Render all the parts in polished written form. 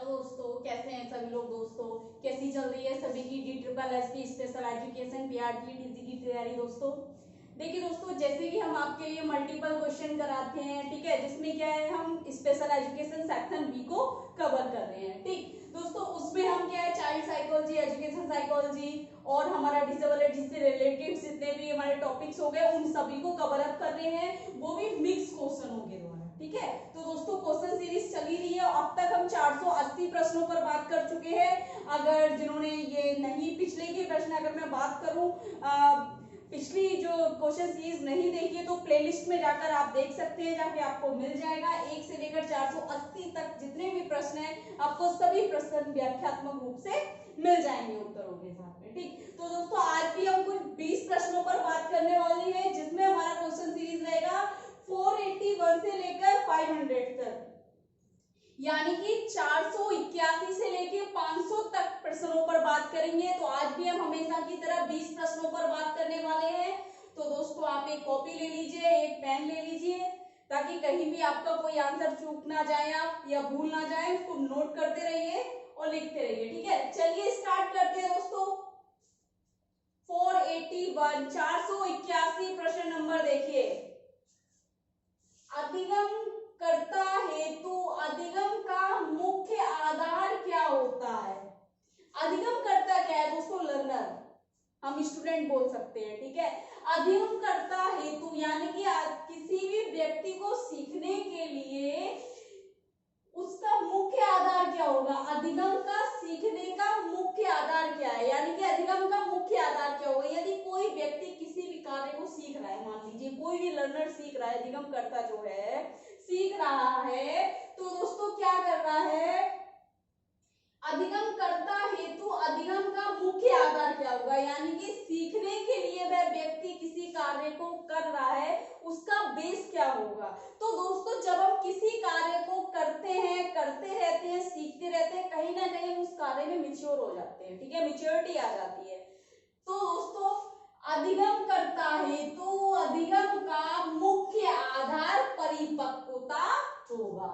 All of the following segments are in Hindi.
दोस्तों, कैसे हैं सभी लोग। दोस्तों कैसी चल रही है सभी की DSSS special education PRT TC की तैयारी। दोस्तों देखिए दोस्तों, जैसे कि हम आपके लिए मल्टीपल क्वेश्चन कराते हैं, ठीक है, जिसमें क्या है हम स्पेशल एजुकेशन सेक्शन बी को कवर कर रहे हैं। ठीक दोस्तों, उसमें हम क्या है चाइल्ड साइकोलॉजी, एजुकेशन साइकोलॉजी और हमारा डिसेबिलिटी से रिलेटेड जितने भी हमारे टॉपिक्स हो गए उन सभी को कवर अप कर रहे हैं, वो भी मिक्स क्वेश्चन हो गए द्वारा। ठीक है, तो दोस्तों क्वेश्चन सीरीज चली रही है। अब तक हम 480 प्रश्नों पर बात कर चुके हैं। अगर जिन्होंने ये नहीं पिछले के प्रश्न अगर मैं बात करूं, पिछली जो क्वेश्चन सीरीज नहीं देखी है तो प्लेलिस्ट में जाकर आप देख सकते हैं, जाके आपको मिल जाएगा। 1 से लेकर 480 तक जितने भी प्रश्न हैं आपको सभी प्रश्न व्याख्यात्मक रूप से मिल जाएंगे उत्तरों के साथ में। ठीक, तो दोस्तों आज भी हम कुछ 20 प्रश्नों पर बात करने वाले हैं, जिसमें हमारा क्वेश्चन सीरीज रहेगा 481 से लेकर 500 तक, यानी कि 481 से लेकर 500 तक प्रश्नों पर बात करेंगे। तो आज भी हम हमेशा की तरह 20 प्रश्नों पर बात करने वाले हैं। तो दोस्तों आप एक कॉपी ले लीजिए, एक पेन ले लीजिए, ताकि कहीं भी आपका कोई आंसर चूक ना जाए आप या भूल ना जाए, उसको नोट करते रहिए और लिखते रहिए। ठीक है, चलिए स्टार्ट करते हैं दोस्तों। 481 481 प्रश्न नंबर देखिए। अधिगम कर्ता हेतु अधिगम का मुख्य आधार क्या होता है? अधिगम कर्ता क्या है दोस्तों? लर्नर, हम स्टूडेंट बोल सकते हैं। ठीक है, अधिगम कर्ता हेतु यानी कि किसी भी व्यक्ति को सीखने के लिए उसका मुख्य आधार क्या होगा? अधिगम का सीखने का मुख्य आधार क्या है, यानी कि अधिगम का मुख्य आधार क्या होगा? यदि कोई व्यक्ति किसी भी कार्य को सीख रहा है, मान लीजिए कोई भी लर्नर सीख रहा है, अधिगम कर्ता जो है सीख रहा है, तो दोस्तों क्या कर रहा है? अधिगम कर्ता हेतु अधिगम का मुख्य आधार क्या होगा, यानी कि सीखने के लिए वह व्यक्ति किसी कार्य को कर रहा है, उसका बेस क्या होगा? तो दोस्तों जब हम किसी कार्य को करते हैं, करते रहते हैं, सीखते रहते हैं, कहीं ना कहीं उस कार्य में मैच्योर हो जाते हैं। ठीक है, मैच्योरिटी आ जाती है। तो दोस्तों अधिगम करता हेतु अधिगम का मुख्य आधार परिपक्वता होगा।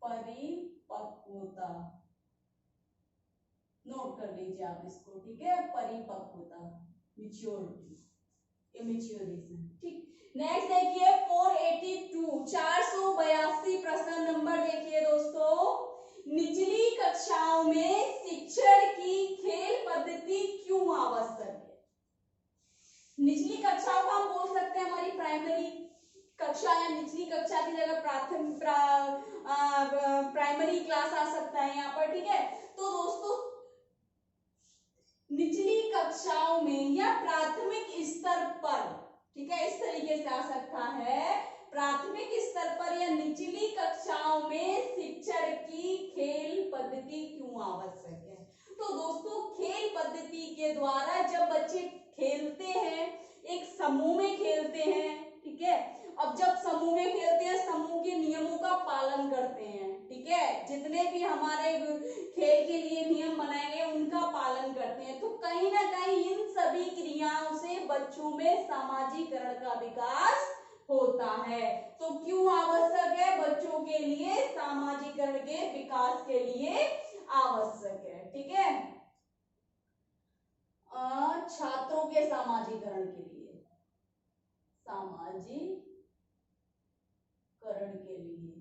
परिपक्वता नोट कर लीजिए आप इसको। ठीक है, परिपक्वता, मैच्योरिटी, इमेच्योरिटी। ठीक, नेक्स्ट देखिए 482 482 प्रश्न नंबर देखिए दोस्तों। निचली कक्षाओं में शिक्षण की खेल पद्धति क्यों आवश्यक है? निचली कक्षाओं का हम बोल सकते हैं हमारी प्राइमरी कक्षा या निचली कक्षा की जगह प्राइमरी क्लास आ सकता है यहाँ पर। ठीक है, तो दोस्तों निचली कक्षाओं में या प्राथमिक स्तर पर, ठीक है, इस तरीके से आ सकता है, प्राथमिक स्तर पर या निचली कक्षाओं में शिक्षण की खेल पद्धति क्यों आवश्यक है? तो दोस्तों खेल पद्धति के द्वारा जब बच्चे खेलते हैं, एक समूह में खेलते हैं, ठीक है, अब जब समूह में खेलते हैं समूह के नियमों का पालन करते हैं, ठीक है, जितने भी हमारे खेल के लिए नियम बनाए गए उनका पालन करते हैं, तो कहीं ना कहीं इन सभी क्रियाओं से बच्चों में सामाजिकरण का विकास होता है। तो क्यों आवश्यक है? बच्चों के लिए सामाजिकरण के विकास के लिए आवश्यक है। ठीक है, छात्रों के सामाजिकरण के लिए, सामाजिकरण के लिए।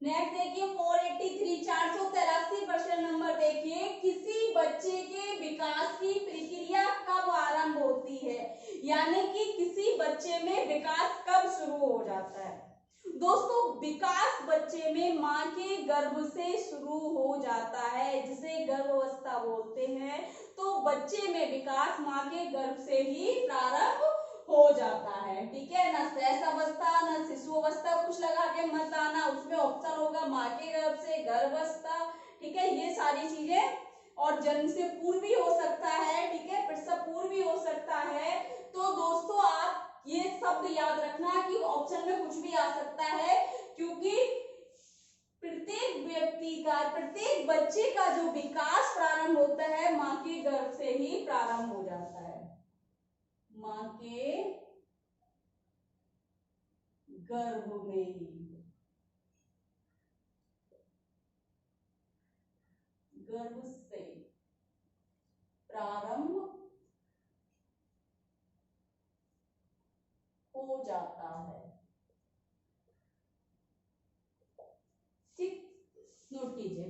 नेक्स्ट देखिए 483 483 प्रश्न नंबर देखिए। किसी बच्चे के विकास की प्रक्रिया कब आरंभ होती है, यानी कि किसी बच्चे में विकास कब शुरू हो जाता है? दोस्तों विकास बच्चे में मां के गर्भ से शुरू हो जाता है, जिसे गर्भावस्था बोलते हैं। तो बच्चे में विकास मां के गर्भ से ही प्रारंभ हो जाता है। ठीक है, ना शैशव अवस्था ना शिशु अवस्था कुछ लगा के मत आना, उसमें ऑप्शन होगा मां के गर्भ से, गर्भावस्था, ठीक है, ये सारी चीजें, और जन्म से पूर्व भी हो सकता है, ठीक है, प्रसव पूर्व भी हो सकता है। तो दोस्तों आप ये शब्द याद रखना कि ऑप्शन में कुछ भी आ सकता है, क्योंकि प्रत्येक व्यक्ति का, प्रत्येक बच्चे का जो विकास प्रारंभ होता है मां के गर्भ से ही प्रारंभ हो जाता है, माँ के गर्भ में ही, गर्भ से प्रारंभ हो जाता है। ठीक, नोट कीजिए।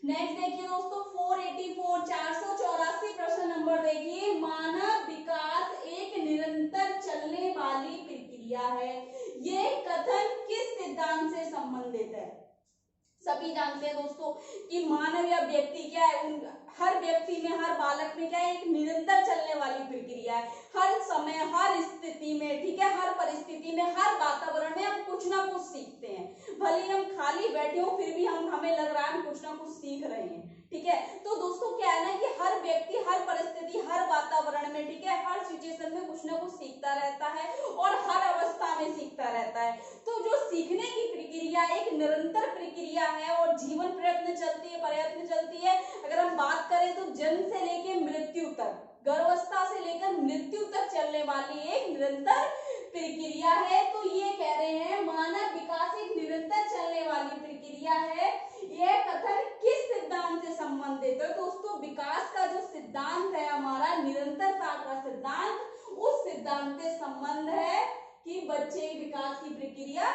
नेक्स्ट देखिए दोस्तों 484 484 प्रश्न नंबर देखिए, मानव विकास एक निरंतर चलने वाली प्रक्रिया है, ये कथन किस सिद्धांत से संबंधित है? सभी जानते हैं दोस्तों कि मानव या व्यक्ति क्या है, हर व्यक्ति में, हर बालक में क्या है, एक निरंतर चलने वाली प्रक्रिया है। हर समय, हर स्थिति में, ठीक है, हर परिस्थिति में, हर वातावरण में हम कुछ ना कुछ सीखते हैं। भले हम खाली बैठे हो फिर भी हमें लग रहा है हम कुछ ना कुछ सीख रहे हैं। ठीक है, तो दोस्तों क्या है ना कि हर व्यक्ति, हर परिस्थिति, हर वातावरण में, ठीक है, हर सिचुएशन में कुछ ना कुछ सीखता रहता है और हर अवस्था में सीखता रहता है। तो जो सीखने की प्रक्रिया एक निरंतर प्रक्रिया है और जीवन प्रयत्न चलती है। अगर हम बात करें तो जन्म से लेकर मृत्यु तक, गर्भावस्था से लेकर मृत्यु तक चलने वाली एक निरंतर प्रक्रिया है। तो ये कह रहे हैं मानव विकास एक निरंतर चलने वाली प्रक्रिया है। यह कथन किस सिद्धांत से संबंधित है? दोस्तों विकास का जो सिद्धांत है हमारा, निरंतरता का सिद्धांत, उस सिद्धांत से संबंध है कि बच्चे विकास की प्रक्रिया,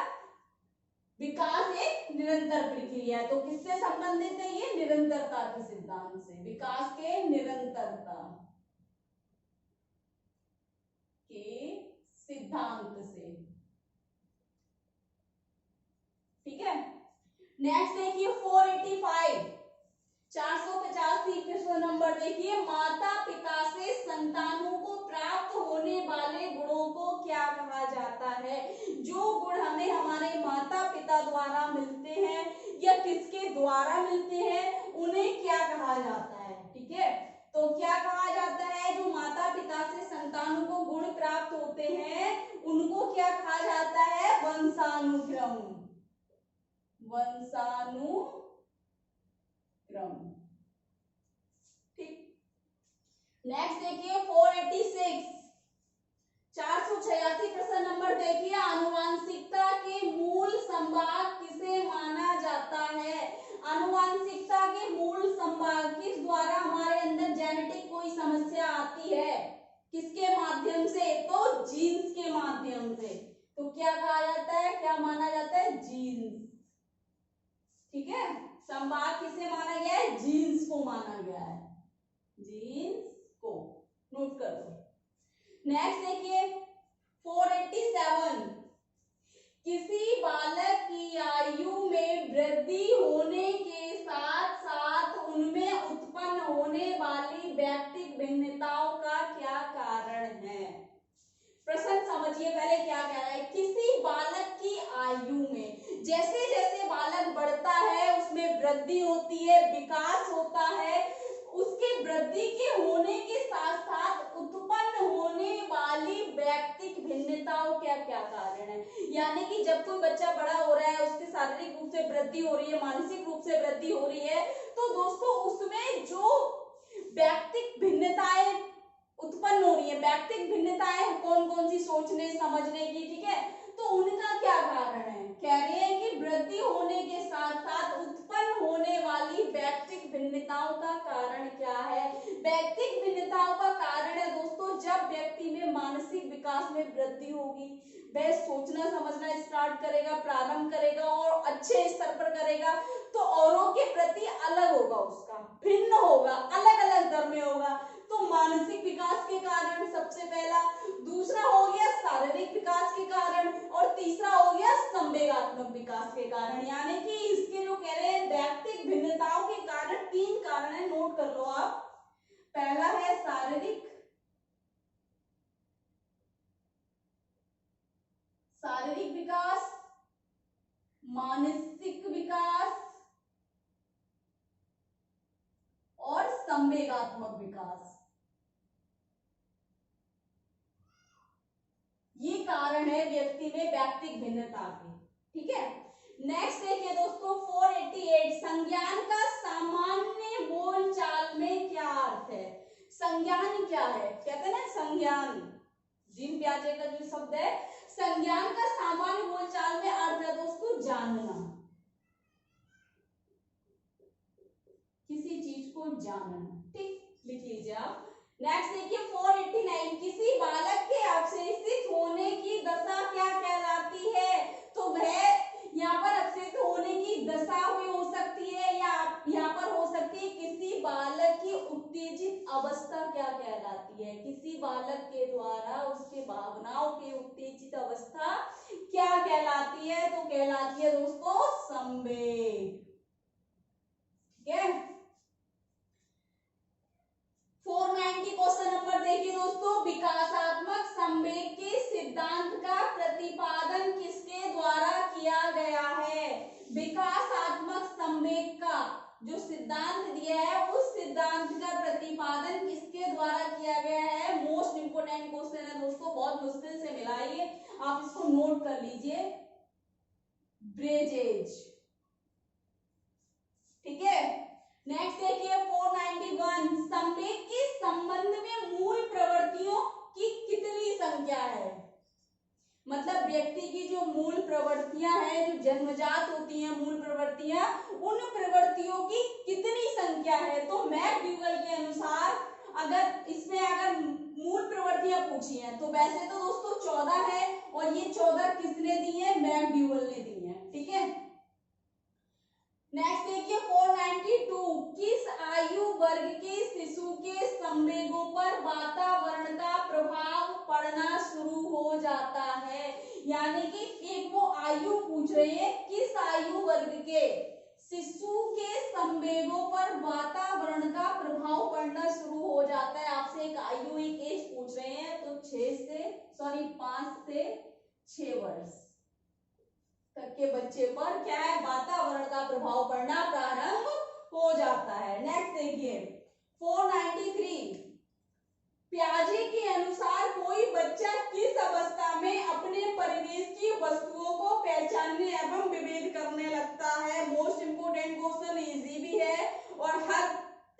विकास एक निरंतर प्रक्रिया है। तो किससे संबंधित है ये? निरंतरता के सिद्धांत से, विकास के निरंतरता के सिद्धांत से। ठीक है, नेक्स्ट देखिए 485 485 प्रश्न नंबर देखिए, माता पिता से संतानों को प्राप्त होने वाले गुणों को क्या कहा जाता है? जो गुण हमें हमारे माता पिता द्वारा मिलते हैं या किसके द्वारा मिलते हैं, उन्हें क्या कहा जाता है? ठीक है, तो क्या कहा जाता है? जो माता पिता से संतानों को गुण प्राप्त होते हैं उनको क्या कहा जाता है? वंशानुक्रम, वंशानुक्रम। ठीक, नेक्स्ट देखिए 486 486 प्रश्न नंबर देखिए, आनुवांशिकता के मूल संभाग किसे माना जाता है? आनुवांशिकता के मूल संभाग किस द्वारा हमारे अंदर जेनेटिक कोई समस्या आती है, किसके माध्यम से? तो जीन्स के माध्यम से। तो क्या कहा जाता है, क्या माना जाता है? जीन्स। ठीक है, संभाग किसे माना गया है? जीन्स को माना गया है, जीन्स को, नोट कर लो। नेक्स्ट देखिए 487, किसी बालक की आयु में वृद्धि होने के साथ साथ उनमें उत्पन्न होने वाली व्यक्तिगत भिन्नताओं का क्या कारण है? प्रश्न समझिए पहले क्या कह रहा है। किसी बालक की आयु में, जैसे जैसे बालक बढ़ता है उसमें वृद्धि होती है, विकास होता है, उसके वृद्धि के होने के साथ साथ उत्पन्न होने वाली व्यक्तिगत भिन्नताओं क्या क्या कारण है? यानी कि जब कोई बच्चा बड़ा हो रहा है, उसके शारीरिक रूप से वृद्धि हो रही है, मानसिक रूप से वृद्धि हो रही है, तो दोस्तों उसमें जो व्यक्तिगत भिन्नताएं उत्पन्न हो रही है, व्यक्तिगत भिन्नताएं कौन कौन सी, सोचने समझने की, ठीक है, तो उनका क्या कारण है? कह रहे हैं कि वृद्धि होने के साथ साथ उत्पन्न होने वाली व्यक्तिगत भिन्नताओं का कारण क्या है? व्यक्तिगत भिन्नताओं का कारण है दोस्तों, जब व्यक्ति में मानसिक विकास में वृद्धि होगी, वह सोचना समझना स्टार्ट करेगा, प्रारंभ करेगा और अच्छे स्तर पर करेगा, तो औरों के प्रति अलग होगा, उसका भिन्न होगा, अलग अलग दर में होगा। तो मानसिक विकास के कारण सबसे पहला, दूसरा हो गया शारीरिक विकास के कारण, और तीसरा हो गया संवेगात्मक विकास के कारण। यानी कि इसके जो कह रहे हैं व्यक्तिगत भिन्नताओं के कारण, तीन कारण है, नोट कर लो आप। पहला है शारीरिक विकास, मानसिक विकास और संवेगात्मक विकास। ये कारण है व्यक्ति में व्यक्तिगत भिन्नता के। ठीक है, नेक्स्ट देखिए दोस्तों 488, संज्ञान का सामान्य बोलचाल में क्या अर्थ है? संज्ञान क्या है, कहते हैं ना संज्ञान, जीन पियाजे का जो शब्द है संज्ञान का सामान्य बोलचाल में अर्थ है दोस्तों जानना, किसी चीज को जानना। ठीक, लिख लीजिए आप। नेक्स्ट देखिए 489, किसी बालक के अवशेषित होने की दशा क्या कहलाती है? तो वह यहाँ पर अवशेषित होने की दशा भी हो सकती है या यहाँ पर हो सकती है किसी बालक की उत्तेजित अवस्था क्या कहलाती है? किसी बालक के द्वारा उसके भावनाओं की उत्तेजित अवस्था क्या कहलाती है? तो कहलाती है दोस्तों संवेग। ठीक है, 490 क्वेश्चन नंबर देखिए दोस्तों, विकासात्मक संवेग के सिद्धांत का प्रतिपादन किसके द्वारा किया गया है? विकासात्मक संवेग का जो सिद्धांत दिया है उस सिद्धांत का प्रतिपादन किसके द्वारा किया गया है? मोस्ट इंपोर्टेंट क्वेश्चन है दोस्तों, बहुत मुश्किल से मिला है, आप इसको नोट कर लीजिए, ब्रेजेज। ठीक है, नेक्स्ट देखिए 491, संवेग के संबंध में मूल प्रवृत्तियों की कितनी संख्या है? मतलब व्यक्ति की जो मूल प्रवृत्तियां हैं, जो जन्मजात होती हैं मूल प्रवृत्तियां, उन प्रवृत्तियों की कितनी संख्या है? तो मैकडूगल के अनुसार अगर इसमें अगर मूल प्रवृत्तियां पूछी हैं तो वैसे तो दोस्तों 14 है, और ये 14 किसने दी है? मैकडूगल ने दी है। ठीक है, नेक्स्ट देखिए 492, किस आयु वर्ग के शिशु के संवेगों पर वातावरण का प्रभाव पड़ना शुरू हो जाता है? यानी कि एक वो आयु पूछ रहे हैं, किस आयु वर्ग के शिशु के संवेगों पर वातावरण का प्रभाव पड़ना शुरू हो जाता है? आपसे एक आयु एक एज पूछ रहे हैं, तो 5 से 6 वर्ष तक के बच्चे पर क्या है? वातावरण का प्रभाव पड़ना प्रारंभ हो जाता है। नेक्स्ट देखिए 493, पियाजे के अनुसार कोई बच्चा किस अवस्था में अपने परिवेश की वस्तुओं को पहचानने एवं विभेद करने लगता है? मोस्ट इंपोर्टेंट क्वेश्चन, इजी भी है और हर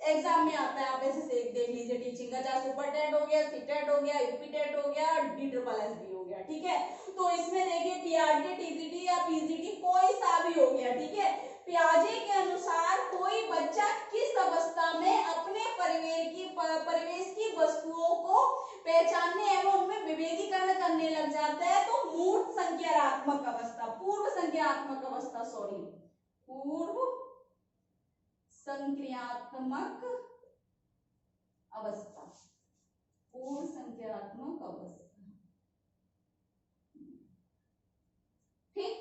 एग्जाम में आता है, आप ऐसे से देख लीजिए टीचिंग का, चाहे सुपर टेट हो गया, सी टेट हो गया, यूपी टेट हो गया, DSSS भी हो गया। ठीक है, तो इसमें देखिए पीआरटी, टीजीटी या पीजीटी कोई सा भी हो गया। ठीक है, पियाजे के अनुसार कोई बच्चा किस अवस्था में अपने परिवेश की वस्तुओं को पहचानने एवं उनमें विभेदीकरण करने लग जाता है? तो मूर्त संज्ञानात्मक अवस्था, पूर्व संज्ञानात्मक अवस्था, सॉरी, पूर्व संक्रियात्मक अवस्था, पूर्व संक्रियात्मक अवस्था। ठीक,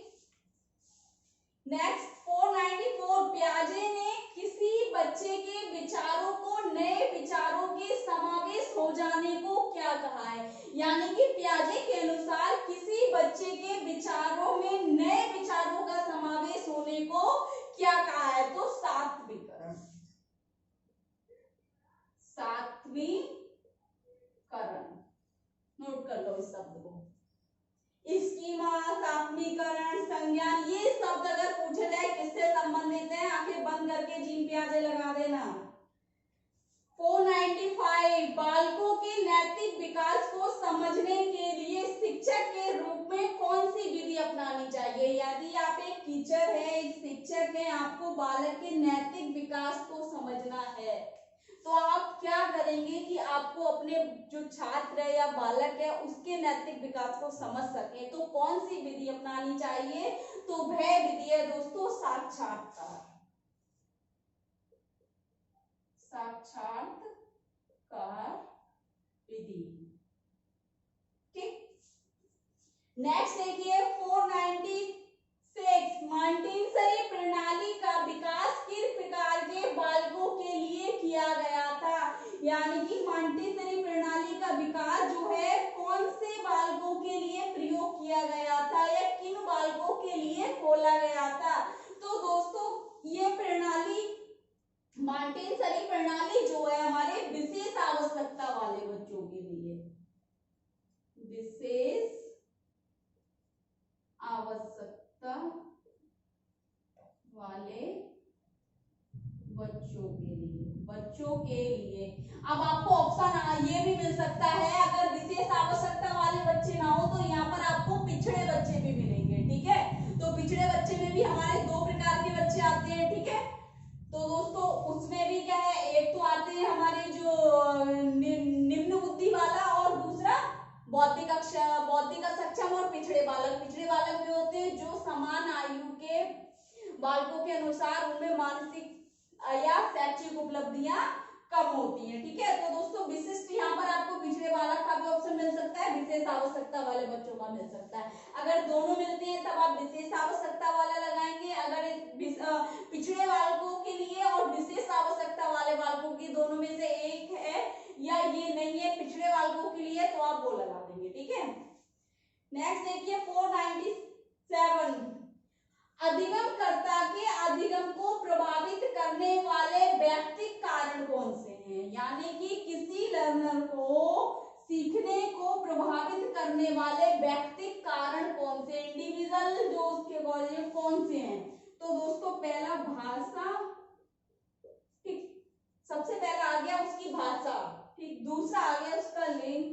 नेक्स्ट 494, पियाजे ने किसी बच्चे के विचारों को नए विचारों के समावेश हो जाने को क्या कहा है? यानी कि पियाजे के अनुसार किसी बच्चे के विचारों में नए विचारों का समावेश होने को क्या कहा है? तो सात्विकरण, सात्विकरण, नोट कर लो इस शब्द को। स्कीमा, सात्विकरण, संज्ञान, ये शब्द अगर पूछे जाए किससे संबंधित है, आंखें बंद करके जीन पियाजे लगा देना। 495, बालकों के नैतिक विकास को समझने के लिए शिक्षक के रूप में कौन सी विधि अपनानी चाहिए? यदि आप एक टीचर है, एक शिक्षक है, आपको बालक के नैतिक विकास को समझना है, तो आप क्या करेंगे कि आपको अपने जो छात्र है या बालक है उसके नैतिक विकास को समझ सके, तो कौन सी विधि अपनानी चाहिए? तो वह विधि है दोस्तों साक्षात्कार, साक्षात्कार विधि। ठीक, नेक्स्ट देखिए 496, मॉन्टेसरी प्रणाली का विकास किस प्रकार के बालकों के लिए किया गया था? यानी कि मॉन्टेसरी प्रणाली का विकास जो है कौन से बालकों के लिए प्रयोग किया गया था या किन बालकों के लिए खोला गया था? तो दोस्तों ये प्रणाली, मॉन्टेसरी प्रणाली जो है हमारे विशेष आवश्यकता वाले बच्चों के लिए, विशेष आवश्यकता वाले बच्चों के लिए, बच्चों बच्चों के लिए। अब आपको ऑप्शन ये भी मिल सकता है, अगर विशेष आवश्यकता वाले बच्चे ना हो तो यहाँ पर आपको पिछड़े बच्चे भी मिलेंगे, ठीक है। तो पिछड़े बच्चे में भी हमारे दो प्रकार के बच्चे आते हैं, ठीक है। तो दोस्तों उसमें भी क्या है, एक तो आते हैं हमारे जो निम्न बुद्धि वाला और दूसरा बौद्धिक असक्षम और पिछड़े बालक। पिछड़े बालक जो होते हैं जो समान आयु के बालकों के अनुसार उनमें मानसिक या शैक्षिक उपलब्धियां कम होती हैं, ठीक है। तो दोस्तों विशिष्ट यहाँ पर आपको पिछड़े बालक का भी ऑप्शन मिल सकता है, विशेष आवश्यकता वाले बच्चों का मिल सकता है। अगर दोनों मिलते हैं तब आप विशेष आवश्यकता वाला लगाएंगे, अगर पिछड़े बालकों के लिए और विशेष आवश्यकता वाले बालकों की दोनों में से एक है या ये नहीं है पिछड़े बालकों के लिए, तो आप वो लगा देंगे, ठीक है। नेक्स्ट देखिए 497, अधिगमकर्ता के अधिगम को प्रभावित करने वाले व्यक्तिगत कारण कौन से हैं। यानी कि किसी लर्नर को सीखने को प्रभावित करने वाले व्यक्तिगत कारण कौन से, इंडिविजुअल जो उसके कौन से हैं। तो दोस्तों पहला भाषा, ठीक, सबसे पहला आ गया उसकी भाषा, ठीक, दूसरा आ गया उसका लिंग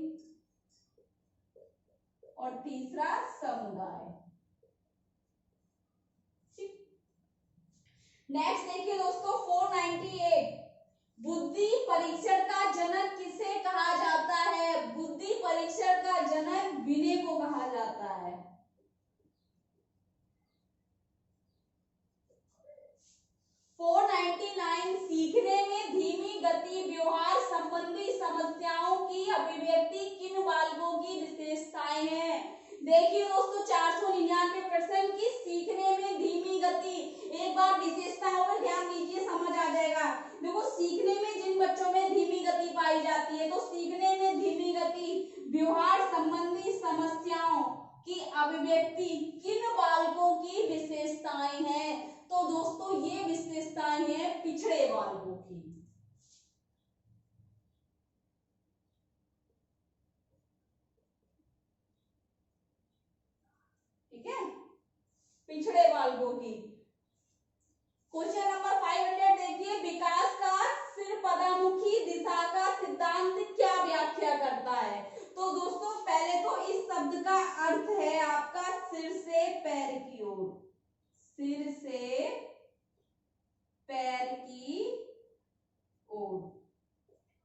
और तीसरा समुदाय। नेक्स्ट देखिए दोस्तों 498, बुद्धि परीक्षण का जनक किसे कहा जाता है। बुद्धि परीक्षण का जनक विनय को कहा जाता है। सीखने में धीमी गति व्यवहार संबंधी समस्याओं की अभिव्यक्ति किन बालकों की विशेषताएं हैं। देखिए दोस्तों 499 प्रश्न की सीखने में धीमी गति, एक बार विशेषताओं पर ध्यान दीजिए, समझ आ जाएगा। देखो सीखने में जिन बच्चों में धीमी गति पाई जाती है, तो सीखने में धीमी गति व्यवहार संबंधी समस्याओं की अभिव्यक्ति किन बालकों की विशेषताएं हैं। तो दोस्तों ये विशेषताएं हैं पिछड़े बालकों की, ठीक है, पिछड़े बालकों की। क्वेश्चन नंबर 500 देखिए, विकास का सिर पदामुखी दिशा का सिद्धांत क्या व्याख्या करता है। तो दोस्तों पहले तो इस शब्द का अर्थ है आपका सिर से पैर की ओर, सिर से पैर की ओर,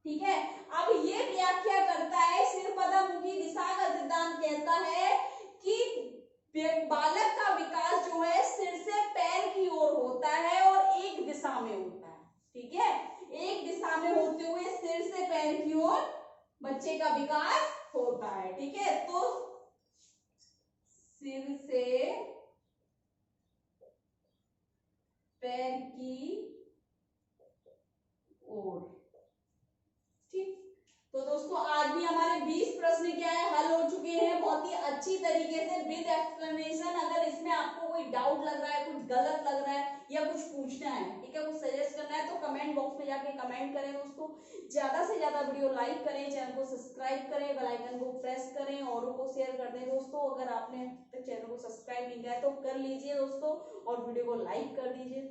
ठीक है। अब ये व्याख्या करता है, सिर पदामुखी दिशा का सिद्धांत कहता है कि बालक का विकास जो है सिर से पैर की ओर होता है और एक दिशा में होता है, ठीक है। एक दिशा में होते हुए सिर से पैर की ओर बच्चे का विकास होता है, ठीक है। तो सिर से पैर की ओर, ठीक। तो दोस्तों आज भी हमारे 20 प्रश्न क्या है हल हो चुके हैं बहुत ही अच्छी तरीके से विद एक्सप्लेनेशन। अगर इसमें आपको कोई डाउट लग रहा है, कुछ गलत लग रहा है या कुछ पूछना है, ठीक है, कुछ सजेस्ट करना है, तो कमेंट बॉक्स में जाके कमेंट करें दोस्तों। ज्यादा से ज्यादा वीडियो लाइक करें, चैनल को सब्सक्राइब करें, बेल आइकन को प्रेस करें, औरों को शेयर कर दें दोस्तों। अगर आपने चैनल को सब्सक्राइब नहीं किया है तो कर लीजिए दोस्तों और वीडियो को लाइक कर दीजिए।